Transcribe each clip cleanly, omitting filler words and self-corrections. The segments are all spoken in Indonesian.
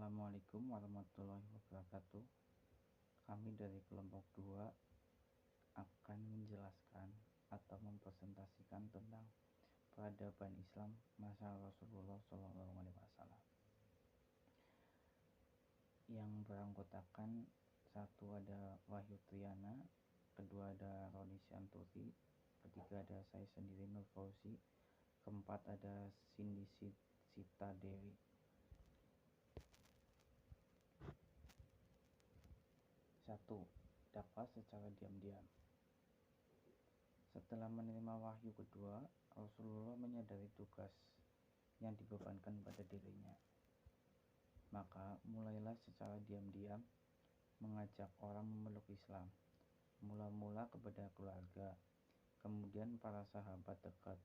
Assalamualaikum warahmatullahi wabarakatuh. Kami dari kelompok 2 akan menjelaskan atau mempresentasikan tentang peradaban Islam masa Rasulullah SAW yang beranggotakan satu ada Wahyu Triana, kedua ada Roni Sianturi, ketiga ada saya sendiri Nur Fauzi, keempat ada Cindy Sita Dewi. 1. Dakwah secara diam-diam. Setelah menerima wahyu kedua, Rasulullah menyadari tugas yang dibebankan pada dirinya. Maka mulailah secara diam-diam mengajak orang memeluk Islam, mula-mula kepada keluarga, kemudian para sahabat dekat.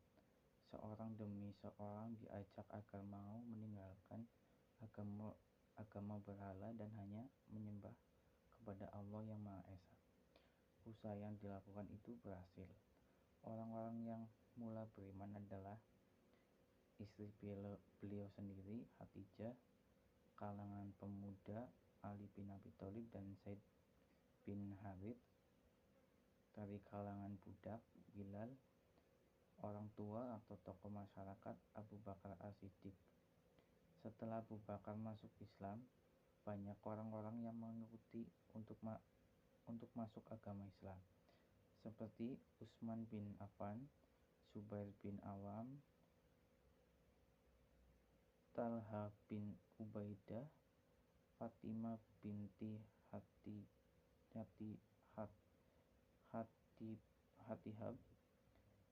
Seorang demi seorang diajak agar mau meninggalkan agama berhala dan hanya menyembah kepada Allah yang Maha Esa. Usaha yang dilakukan itu berhasil. Orang-orang yang mula beriman adalah istri beliau sendiri, Khadijah, kalangan pemuda Ali bin Abi Thalib dan Zaid bin Harits, dari kalangan budak Bilal, orang tua atau tokoh masyarakat Abu Bakar As-Siddiq. Setelah Abu Bakar masuk Islam, banyak orang-orang yang mengikuti untuk masuk agama Islam, seperti Utsman bin Affan, Zubair bin Awam, Talha bin Ubaidah, Fatimah binti Hatihab,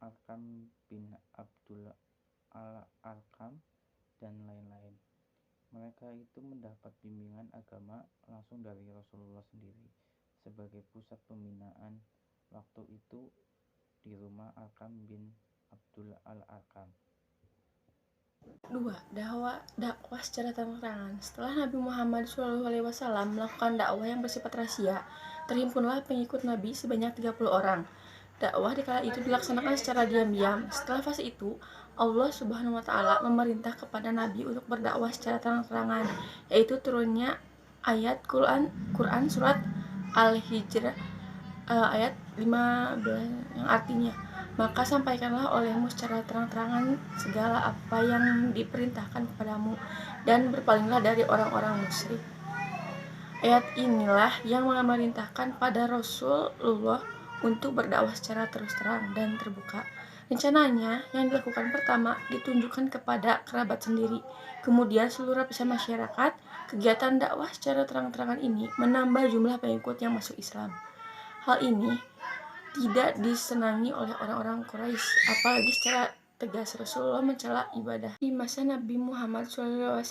Arkam bin Abdul Al-Arkam, dan lain-lain. Mereka itu mendapat bimbingan agama langsung dari Rasulullah sendiri sebagai pusat pembinaan waktu itu di rumah Arkam bin Abdul Al-Arkam. 2. Dakwah secara terang-terangan. Setelah Nabi Muhammad SAW melakukan dakwah yang bersifat rahasia, terhimpunlah pengikut Nabi sebanyak 30 orang. Dakwah di kala itu dilaksanakan secara diam-diam. Setelah fase itu, Allah Subhanahu wa Ta'ala memerintah kepada Nabi untuk berdakwah secara terang-terangan, yaitu turunnya ayat Quran surat Al-Hijr ayat 15 yang artinya, maka sampaikanlah olehmu secara terang-terangan segala apa yang diperintahkan kepadamu dan berpalinglah dari orang-orang musyrik. Ayat inilah yang memerintahkan pada Rasulullah untuk berdakwah secara terus terang dan terbuka. Rencananya yang dilakukan pertama ditunjukkan kepada kerabat sendiri, kemudian seluruh lapisan masyarakat. Kegiatan dakwah secara terang-terangan ini menambah jumlah pengikut yang masuk Islam. Hal ini tidak disenangi oleh orang-orang Quraisy, apalagi secara tegas Rasulullah mencela ibadah. Di masa Nabi Muhammad SAW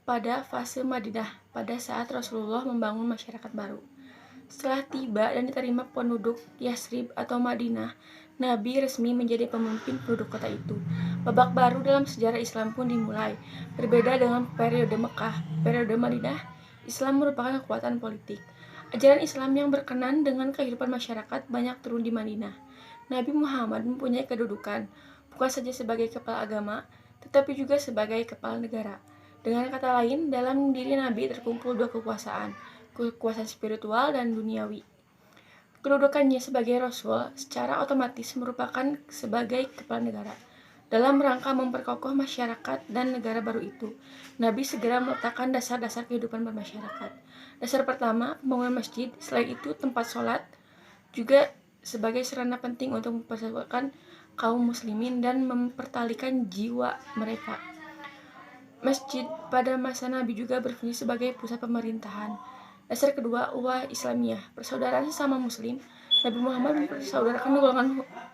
pada fase Madinah, pada saat Rasulullah membangun masyarakat baru. Setelah tiba dan diterima penduduk Yasrib atau Madinah, Nabi resmi menjadi pemimpin penduduk kota itu. Babak baru dalam sejarah Islam pun dimulai. Berbeda dengan periode Mekah, periode Madinah, Islam merupakan kekuatan politik. Ajaran Islam yang berkenan dengan kehidupan masyarakat banyak turun di Madinah. Nabi Muhammad mempunyai kedudukan, bukan saja sebagai kepala agama, tetapi juga sebagai kepala negara. Dengan kata lain, dalam diri Nabi terkumpul dua kekuasaan spiritual dan duniawi. Kedudukannya sebagai Rasul secara otomatis merupakan sebagai kepala negara. Dalam rangka memperkokoh masyarakat dan negara baru itu, Nabi segera meletakkan dasar-dasar kehidupan bermasyarakat. Dasar pertama, pembangunan masjid. Selain itu, tempat sholat juga sebagai sarana penting untuk mempersatukan kaum muslimin dan mempertalikan jiwa mereka. Masjid pada masa Nabi juga berfungsi sebagai pusat pemerintahan. Dasar kedua, ukhuwah Islamiyah, persaudaraan sesama muslim. Nabi Muhammad mempersaudarakan golongan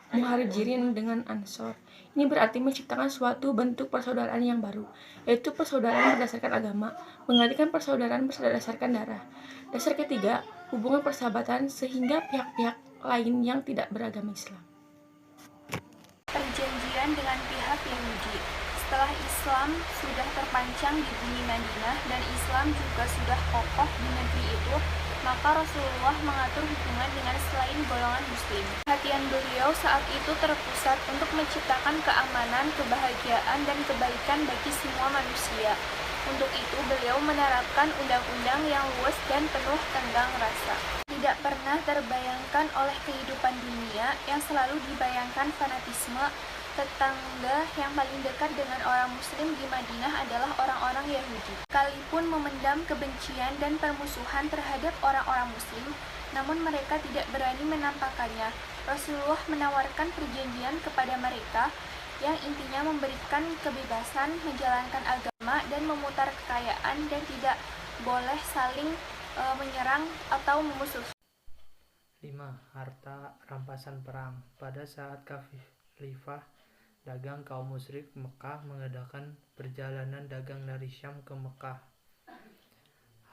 Muhajirin dengan Ansor. Ini berarti menciptakan suatu bentuk persaudaraan yang baru, yaitu persaudaraan berdasarkan agama, menggantikan persaudaraan berdasarkan darah. Dasar ketiga, hubungan persahabatan sehingga pihak-pihak lain yang tidak beragama Islam. Perjanjian dengan pihak Yahudi. Setelah Islam sudah terpancang di bumi Madinah dan Islam juga sudah kokoh di negeri itu, maka Rasulullah mengatur hubungan dengan selain golongan muslim. Perhatian beliau saat itu terpusat untuk menciptakan keamanan, kebahagiaan, dan kebaikan bagi semua manusia. Untuk itu beliau menerapkan undang-undang yang luas dan penuh tenggang rasa. Tidak pernah terbayangkan oleh kehidupan dunia yang selalu dibayangkan fanatisme. Tetangga yang paling dekat dengan orang Muslim di Madinah adalah orang-orang Yahudi. Sekalipun memendam kebencian dan permusuhan terhadap orang-orang Muslim, namun mereka tidak berani menampakkannya. Rasulullah menawarkan perjanjian kepada mereka yang intinya memberikan kebebasan menjalankan agama dan memutar kekayaan dan tidak boleh saling menyerang atau memusuhi. 5. Harta rampasan perang. Pada saat Khalifah dagang kaum musyrik Mekah mengadakan perjalanan dagang dari Syam ke Mekah.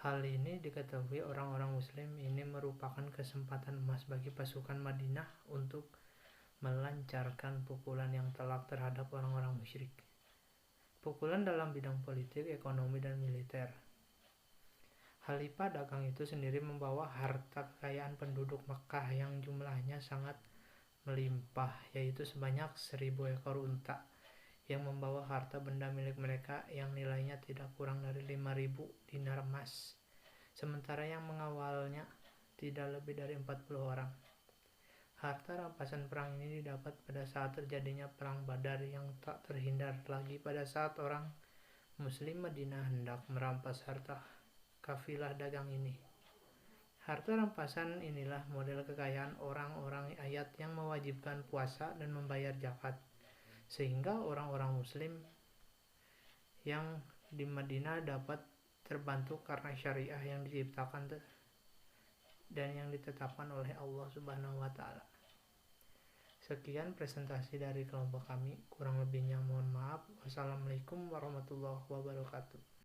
Hal ini diketahui orang-orang Muslim ini merupakan kesempatan emas bagi pasukan Madinah untuk melancarkan pukulan yang telak terhadap orang-orang musyrik. Pukulan dalam bidang politik, ekonomi, dan militer. Khalifah dagang itu sendiri membawa harta kekayaan penduduk Mekah yang jumlahnya sangat melimpah, yaitu sebanyak 1000 ekor unta, yang membawa harta benda milik mereka yang nilainya tidak kurang dari 5000 dinar emas, sementara yang mengawalnya tidak lebih dari 40 orang. Harta rampasan perang ini didapat pada saat terjadinya perang Badar yang tak terhindar lagi pada saat orang Muslim Madinah hendak merampas harta kafilah dagang ini. Harta rampasan inilah model kekayaan orang-orang ayat yang mewajibkan puasa dan membayar zakat, sehingga orang-orang Muslim yang di Madinah dapat terbantu karena syariah yang diciptakan dan yang ditetapkan oleh Allah Subhanahu wa Ta'ala. Sekian presentasi dari kelompok kami, kurang lebihnya mohon maaf. Wassalamualaikum warahmatullahi wabarakatuh.